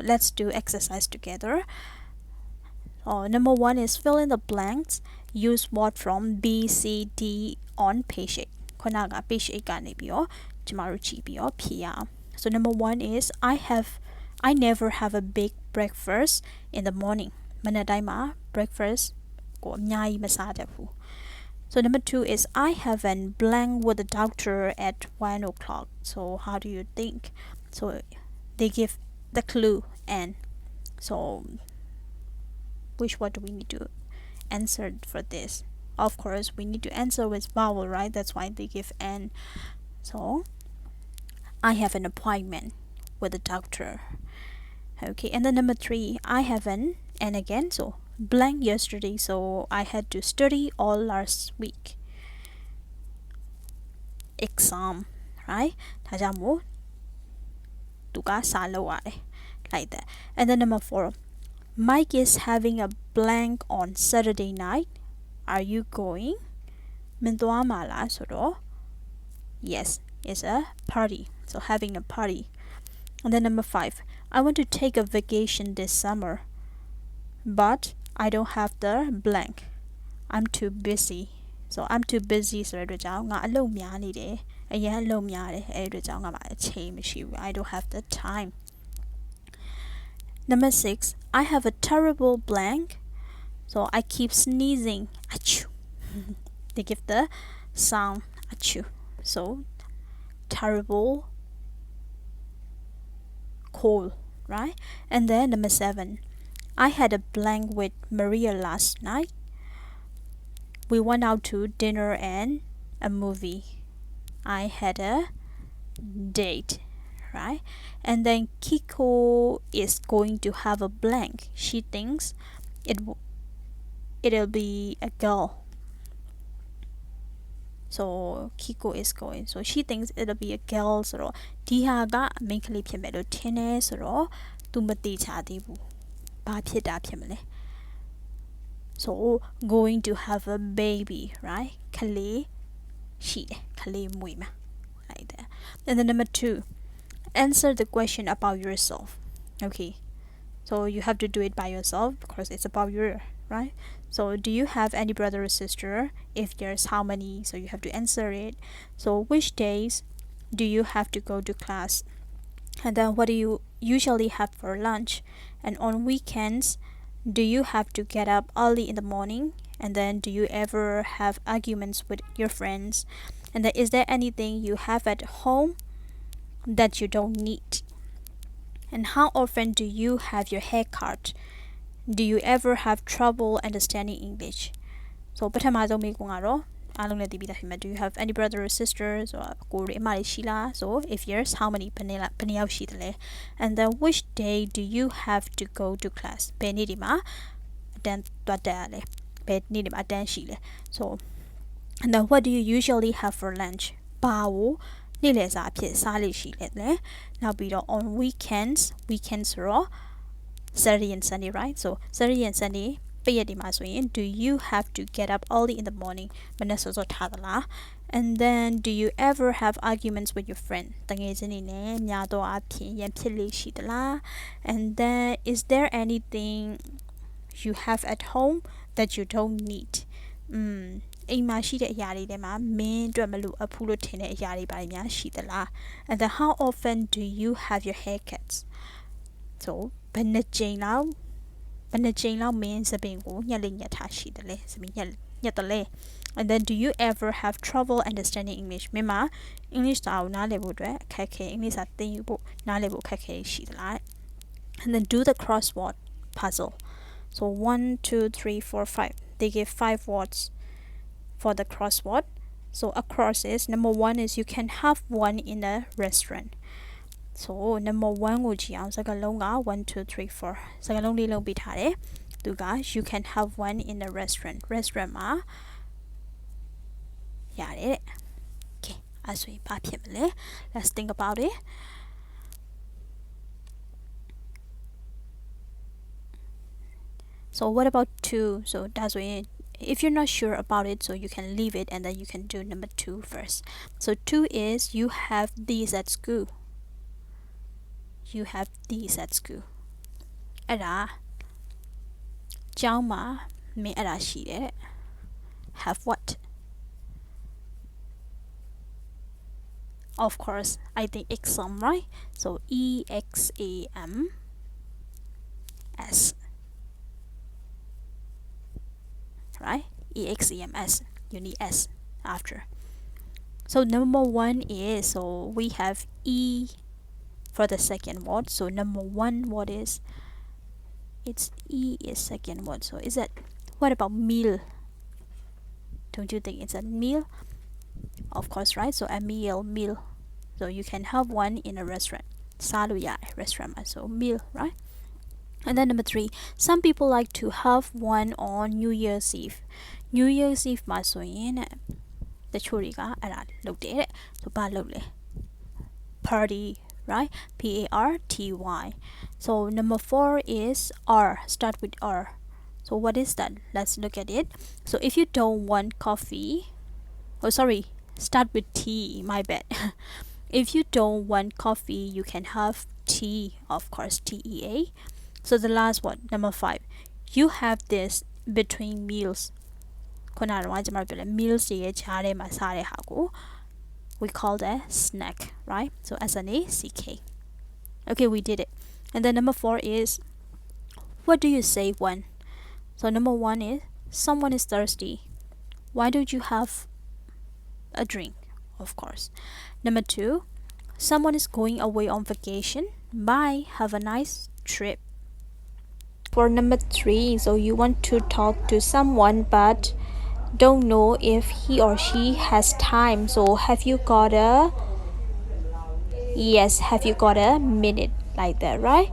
let's do exercise together. Number 1 is fill in the blanks. Use word from B, C, D on page 8. ခုနက page 8ကနေပြီးတော့ကျမတို့ကြည့်ပြီးတော့ဖြေရအောင် So number 1 is I never have a big breakfast in the morning. မနက်တိုင်းမှာ breakfast ကိုအများကြီးမစားတတ်ဘူး So number 2 is I have an blank with the doctor at 1 o'clock. So how do you think? So they give the clue and so which word do we need to answer for this? Of course we need to answer with vowel, right? That's why they give an. So I have an appointment with the doctor. Okay, and then number 3, I have an, and again, so blank yesterday, so I had to study all last week. Exam, right? ဒါကြောင့်မို့သူကစာလုပ်ရတယ် like that. And then number 4, Mike is having a blank on Saturday night. Are you going? မင်းသွားမှာလားဆိုတော့ yes, it's a party. So having a party. And then number 5, I want to take a vacation this summer, but I don't have the blank. I'm too busy. So I'm too busy ဆိုတဲ့အတွက်ကြောင့်ငါအလုပ်များနေတယ်အရင်အလုပ်များတယ်အဲ့ဒီအတွက်ကြောင့်ငါမှာအချိန်မရှိဘူး I don't have the time. Number 6, I have a terrible blank. So I keep sneezing. Achoo. They give the sound achoo. So terrible cold, right? And then number 7, I had a blank with Maria last night. We went out to dinner and a movie. I had a date, right? And then Kiko is going to have a blank. She thinks it'll be a girl. So Kiko is going, so she thinks it'll be a girl ဆိုတော့ဒီဟာကမိန်းကလေးဖြစ်မယ်လို့ထင်တယ်ဆိုတော့သူမသိချသေးဘူးဘာဖြစ်တာဖြစ်မလဲ So going to have a baby, right? ကလေးရှိတယ်ကလေးမွေးမှာ like that. And then number 2, answer the question about yourself. Okay, so you have to do it by yourself because it's about you, right? So do you have any brother or sister? If there's, how many? So you have to answer it. So which days do you have to go to class? And then what do you usually have for lunch? And on weekends, do you have to get up early in the morning? And then do you ever have arguments with your friends? And then is there anything you have at home that you don't need? And how often do you have your hair cut? Do you ever have trouble understanding English? So ပထမဆုံးမေးခွန်းကတော့အားလုံးလည်းသိပြီးသားဖြစ်မှာ Do you have any brother or sisters? ဆိုတော့ကိုရီအမလေးရှိလား So if yes, how many ဘယ်နှစ်ယောက်ရှိသလဲ And then which day do you have to go to class? ဘယ်နေ့ဒီမှာအတန်းသွားတက်ရလဲဘယ်နေ့ဒီမှာအတန်းရှိလဲ So and then what do you usually have for lunch? ဘာကိုနေ့လယ်စာအဖြစ်စားလေ့ရှိလဲနောက်ပြီးတော့ on weekends ဆိုတော့ Saturday and Sunday, right? So Saturday and Sunday ပိတ်ရက်ဒီမှာဆိုရင် do you have to get up early in the morning မနက်စောစောထားသလား And then do you ever have arguments with your friend တကယ်ချင်းနေနဲ့များသောအားဖြင့်ရန်ဖြစ်လေ့ရှိသလား And then is there anything you have at home that you don't need? အိမ်မှာရှိတဲ့အရာတွေထဲမှာမင်းအတွက်မလိုအပ်ဘူးလို့ထင်တဲ့အရာတွေပါများရှိသလား And then how often do you have your haircuts? So ဘယ်နှစ်ကြိမ်လောက်မင်းစပင်ကိုညှက်လိညှက်ထားရှိတယ်လဲစပင်ညှက်တယ်လဲ And then do you ever have trouble understanding English? မင်းမှာ English စာကိုနားလည်ဖို့အတွက်အခက်အခဲ English စာသင်ယူဖို့နားလည်ဖို့အခက်အခဲရှိသလား And then do the crossword puzzle. So 1 2 3 4 5 they give 5 words for the crossword. So across is number 1 is you can have one in a restaurant. So number 1ကိုကြည့်အောင်စကားလုံးက1 2 3 4စကားလုံးလေးလုံးပြထားတယ်သူက you can have one in a restaurant မှာရတယ်တဲ့ Okay အဲ့ဆိုရင်ဘာဖြစ်မလဲ Let's think about it. So what about 2? So that's when if you're not sure about it, so you can leave it and then you can do number 2 first. So 2 is you have these at school. You have these at school. အဲ့ဒါကျောင်းမှာမင်းအဲ့ဒါရှိတယ် have what of course I think exam right so EXAMS right EXAMS you need S after so number 1 is so we have E for the second word so number 1 word is it's E is second word so is that what about meal don't you think it's a meal of course right so a meal so you can have one in a restaurant saluya restaurant so meal right and then number 3 some people like to have one on New Year's Eve New Year's Eve မှာဆိုရင်တချို့တွေကအဲ့ဒါလုပ်တယ်တဲ့ဆိုဘာလုပ်လဲ party right PARTY so number 4 is R start with R so what is that let's look at it so if you don't want coffee oh sorry start with T my bad if you don't want coffee you can have tea of course TEA so the last one number 5 you have this between meals ခုနကတော့ကျွန်တော်ပြောလဲ meals ရဲ့ခြားထဲမှာစားတဲ့ဟာကို we call that snack right so SNACK okay we did it and then number 4 is what do you say when so number 1 is someone is thirsty why don't you have a drink of course number 2 someone is going away on vacation bye have a nice trip for number 3 so you want to talk to someone but don't know if he or she has time so have you got a minute like that right